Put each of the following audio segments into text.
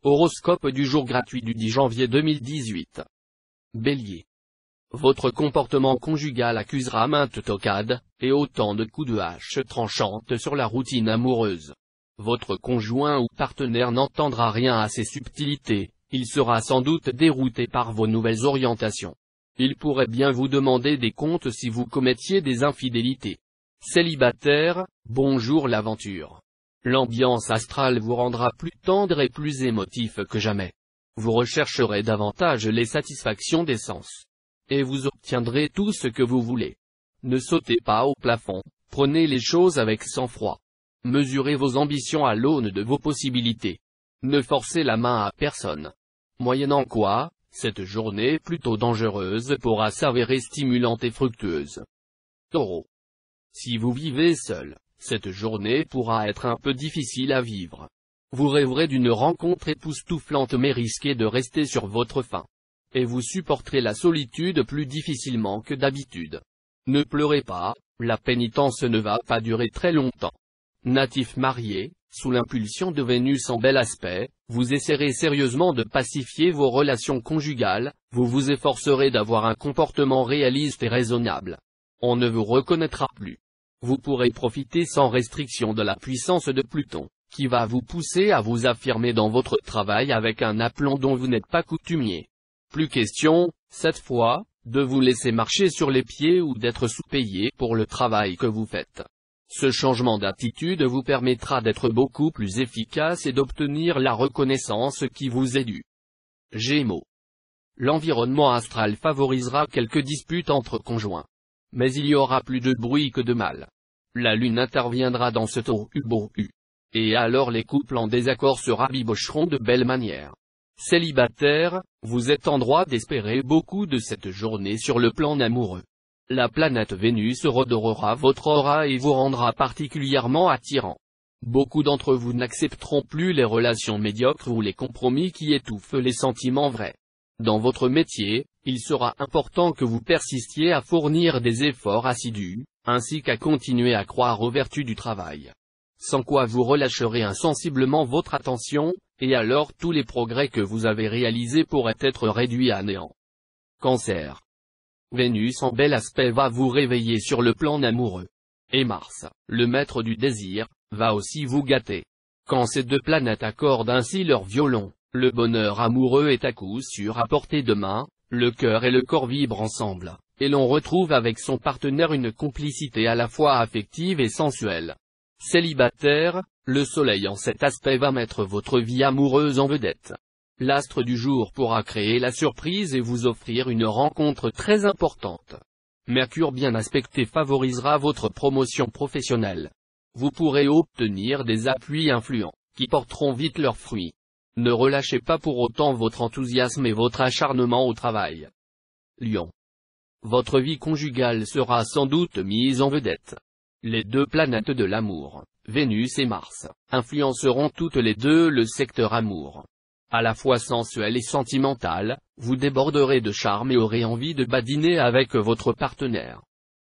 Horoscope du jour gratuit du 10 janvier 2018. Bélier. Votre comportement conjugal accusera maintes tocades, et autant de coups de hache tranchantes sur la routine amoureuse. Votre conjoint ou partenaire n'entendra rien à ces subtilités, il sera sans doute dérouté par vos nouvelles orientations. Il pourrait bien vous demander des comptes si vous commettiez des infidélités. Célibataire, bonjour l'aventure. L'ambiance astrale vous rendra plus tendre et plus émotif que jamais. Vous rechercherez davantage les satisfactions des sens. Et vous obtiendrez tout ce que vous voulez. Ne sautez pas au plafond, prenez les choses avec sang-froid. Mesurez vos ambitions à l'aune de vos possibilités. Ne forcez la main à personne. Moyennant quoi, cette journée plutôt dangereuse pourra s'avérer stimulante et fructueuse. Taureau. Si vous vivez seul, cette journée pourra être un peu difficile à vivre. Vous rêverez d'une rencontre époustouflante mais risquez de rester sur votre faim. Et vous supporterez la solitude plus difficilement que d'habitude. Ne pleurez pas, la pénitence ne va pas durer très longtemps. Natif marié, sous l'impulsion de Vénus en bel aspect, vous essaierez sérieusement de pacifier vos relations conjugales, vous vous efforcerez d'avoir un comportement réaliste et raisonnable. On ne vous reconnaîtra plus. Vous pourrez profiter sans restriction de la puissance de Pluton, qui va vous pousser à vous affirmer dans votre travail avec un aplomb dont vous n'êtes pas coutumier. Plus question, cette fois, de vous laisser marcher sur les pieds ou d'être sous-payé pour le travail que vous faites. Ce changement d'attitude vous permettra d'être beaucoup plus efficace et d'obtenir la reconnaissance qui vous est due. Gémeaux. L'environnement astral favorisera quelques disputes entre conjoints. Mais il y aura plus de bruit que de mal. La lune interviendra dans ce Taureau. Et alors les couples en désaccord se rabibocheront de belle manière. Célibataire, vous êtes en droit d'espérer beaucoup de cette journée sur le plan amoureux. La planète Vénus redorera votre aura et vous rendra particulièrement attirant. Beaucoup d'entre vous n'accepteront plus les relations médiocres ou les compromis qui étouffent les sentiments vrais. Dans votre métier, il sera important que vous persistiez à fournir des efforts assidus, ainsi qu'à continuer à croire aux vertus du travail. Sans quoi vous relâcherez insensiblement votre attention, et alors tous les progrès que vous avez réalisés pourraient être réduits à néant. Cancer. Vénus en bel aspect va vous réveiller sur le plan amoureux. Et Mars, le maître du désir, va aussi vous gâter. Quand ces deux planètes accordent ainsi leur violon, le bonheur amoureux est à coup sûr à portée de main, le cœur et le corps vibrent ensemble, et l'on retrouve avec son partenaire une complicité à la fois affective et sensuelle. Célibataire, le soleil en cet aspect va mettre votre vie amoureuse en vedette. L'astre du jour pourra créer la surprise et vous offrir une rencontre très importante. Mercure bien aspecté favorisera votre promotion professionnelle. Vous pourrez obtenir des appuis influents, qui porteront vite leurs fruits. Ne relâchez pas pour autant votre enthousiasme et votre acharnement au travail. Lion. Votre vie conjugale sera sans doute mise en vedette. Les deux planètes de l'amour, Vénus et Mars, influenceront toutes les deux le secteur amour. À la fois sensuel et sentimental, vous déborderez de charme et aurez envie de badiner avec votre partenaire.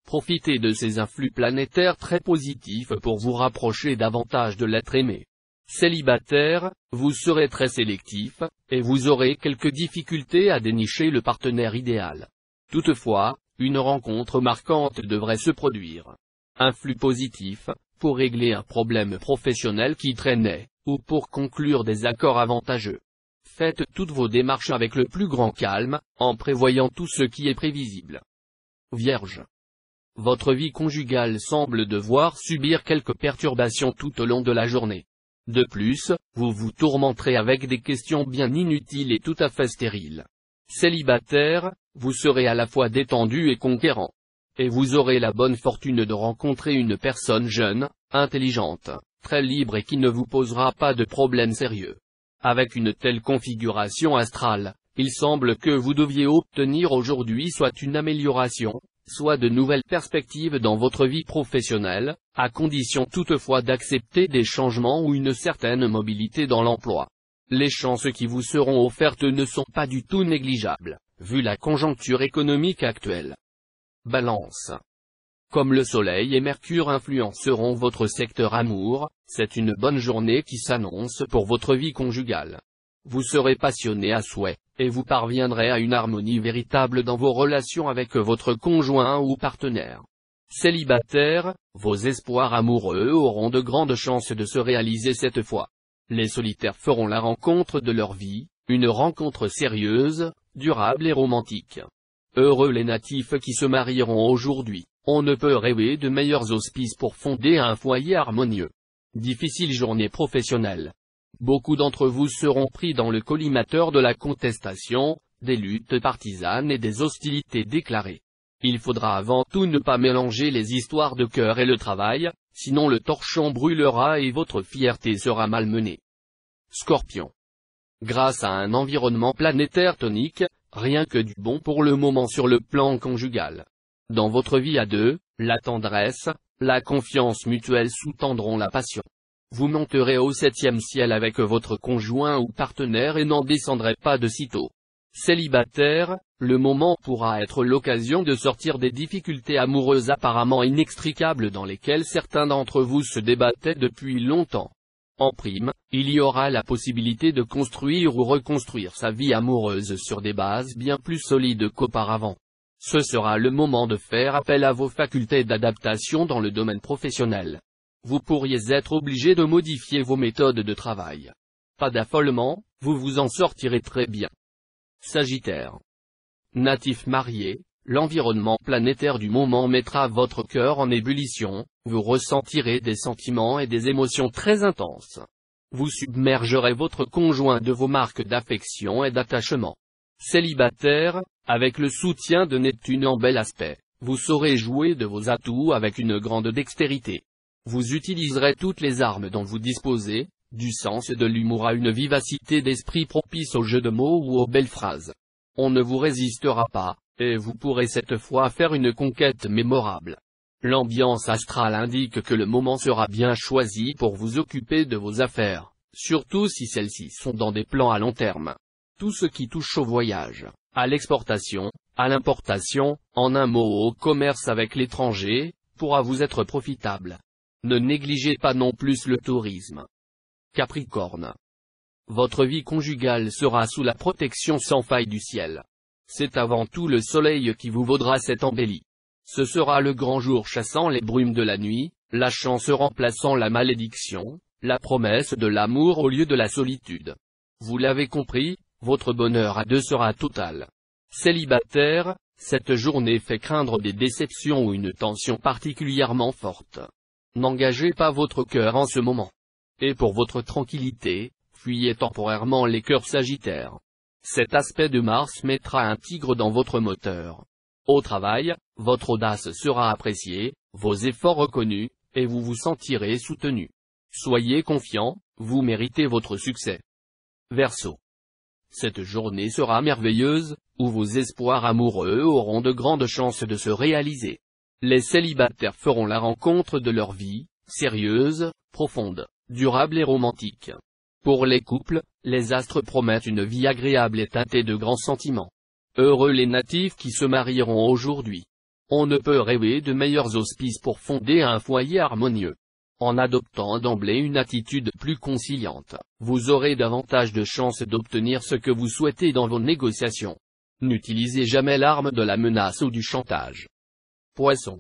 Profitez de ces influx planétaires très positifs pour vous rapprocher davantage de l'être aimé. Célibataire, vous serez très sélectif, et vous aurez quelques difficultés à dénicher le partenaire idéal. Toutefois, une rencontre marquante devrait se produire. Un flux positif, pour régler un problème professionnel qui traînait, ou pour conclure des accords avantageux. Faites toutes vos démarches avec le plus grand calme, en prévoyant tout ce qui est prévisible. Vierge. Votre vie conjugale semble devoir subir quelques perturbations tout au long de la journée. De plus, vous vous tourmenterez avec des questions bien inutiles et tout à fait stériles. Célibataire, vous serez à la fois détendu et conquérant. Et vous aurez la bonne fortune de rencontrer une personne jeune, intelligente, très libre et qui ne vous posera pas de problèmes sérieux. Avec une telle configuration astrale, il semble que vous deviez obtenir aujourd'hui soit une amélioration, soit de nouvelles perspectives dans votre vie professionnelle, à condition toutefois d'accepter des changements ou une certaine mobilité dans l'emploi. Les chances qui vous seront offertes ne sont pas du tout négligeables, vu la conjoncture économique actuelle. Balance. Comme le Soleil et Mercure influenceront votre secteur amour, c'est une bonne journée qui s'annonce pour votre vie conjugale. vous serez passionné à souhait, et vous parviendrez à une harmonie véritable dans vos relations avec votre conjoint ou partenaire. Célibataire, vos espoirs amoureux auront de grandes chances de se réaliser cette fois. Les solitaires feront la rencontre de leur vie, une rencontre sérieuse, durable et romantique. Heureux les natifs qui se marieront aujourd'hui, on ne peut rêver de meilleurs auspices pour fonder un foyer harmonieux. Difficile journée professionnelle. Beaucoup d'entre vous seront pris dans le collimateur de la contestation, des luttes partisanes et des hostilités déclarées. Il faudra avant tout ne pas mélanger les histoires de cœur et le travail, sinon le torchon brûlera et votre fierté sera malmenée. Scorpion. Grâce à un environnement planétaire tonique, rien que du bon pour le moment sur le plan conjugal. Dans votre vie à deux, la tendresse, la confiance mutuelle sous-tendront la passion. Vous monterez au 7e ciel avec votre conjoint ou partenaire et n'en descendrez pas de sitôt. Célibataire, le moment pourra être l'occasion de sortir des difficultés amoureuses apparemment inextricables dans lesquelles certains d'entre vous se débattaient depuis longtemps. En prime, il y aura la possibilité de construire ou reconstruire sa vie amoureuse sur des bases bien plus solides qu'auparavant. Ce sera le moment de faire appel à vos facultés d'adaptation dans le domaine professionnel. Vous pourriez être obligé de modifier vos méthodes de travail. Pas d'affolement, vous vous en sortirez très bien. Sagittaire. Natif marié, l'environnement planétaire du moment mettra votre cœur en ébullition, vous ressentirez des sentiments et des émotions très intenses. Vous submergerez votre conjoint de vos marques d'affection et d'attachement. Célibataire, avec le soutien de Neptune en bel aspect, vous saurez jouer de vos atouts avec une grande dextérité. Vous utiliserez toutes les armes dont vous disposez, du sens de l'humour à une vivacité d'esprit propice aux jeux de mots ou aux belles phrases. On ne vous résistera pas, et vous pourrez cette fois faire une conquête mémorable. L'ambiance astrale indique que le moment sera bien choisi pour vous occuper de vos affaires, surtout si celles-ci sont dans des plans à long terme. Tout ce qui touche au voyage, à l'exportation, à l'importation, en un mot au commerce avec l'étranger, pourra vous être profitable. Ne négligez pas non plus le tourisme. Capricorne. Votre vie conjugale sera sous la protection sans faille du ciel. C'est avant tout le soleil qui vous vaudra cette embellie. Ce sera le grand jour chassant les brumes de la nuit, la chance remplaçant la malédiction, la promesse de l'amour au lieu de la solitude. Vous l'avez compris, votre bonheur à deux sera total. Célibataire, cette journée fait craindre des déceptions ou une tension particulièrement forte. N'engagez pas votre cœur en ce moment. Et pour votre tranquillité, fuyez temporairement les cœurs sagittaires. Cet aspect de Mars mettra un tigre dans votre moteur. Au travail, votre audace sera appréciée, vos efforts reconnus, et vous vous sentirez soutenu. Soyez confiant, vous méritez votre succès. Verseau. Cette journée sera merveilleuse, où vos espoirs amoureux auront de grandes chances de se réaliser. Les célibataires feront la rencontre de leur vie, sérieuse, profonde, durable et romantique. Pour les couples, les astres promettent une vie agréable et teintée de grands sentiments. Heureux les natifs qui se marieront aujourd'hui. On ne peut rêver de meilleurs auspices pour fonder un foyer harmonieux. En adoptant d'emblée une attitude plus conciliante, vous aurez davantage de chances d'obtenir ce que vous souhaitez dans vos négociations. N'utilisez jamais l'arme de la menace ou du chantage. Poisson.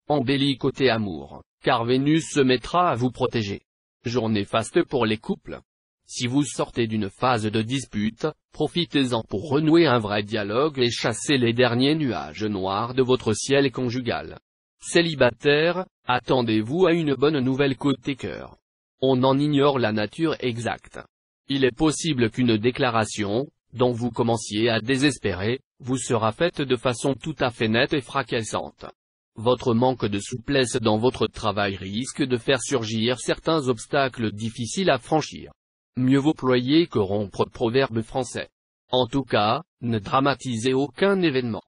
Embellie côté amour, car Vénus se mettra à vous protéger. Journée faste pour les couples. Si vous sortez d'une phase de dispute, profitez-en pour renouer un vrai dialogue et chasser les derniers nuages noirs de votre ciel conjugal. Célibataire, attendez-vous à une bonne nouvelle côté cœur. On en ignore la nature exacte. Il est possible qu'une déclaration, dont vous commenciez à désespérer, vous sera faite de façon tout à fait nette et fracassante. Votre manque de souplesse dans votre travail risque de faire surgir certains obstacles difficiles à franchir. Mieux vaut ployer que rompre, proverbe français. En tout cas, ne dramatisez aucun événement.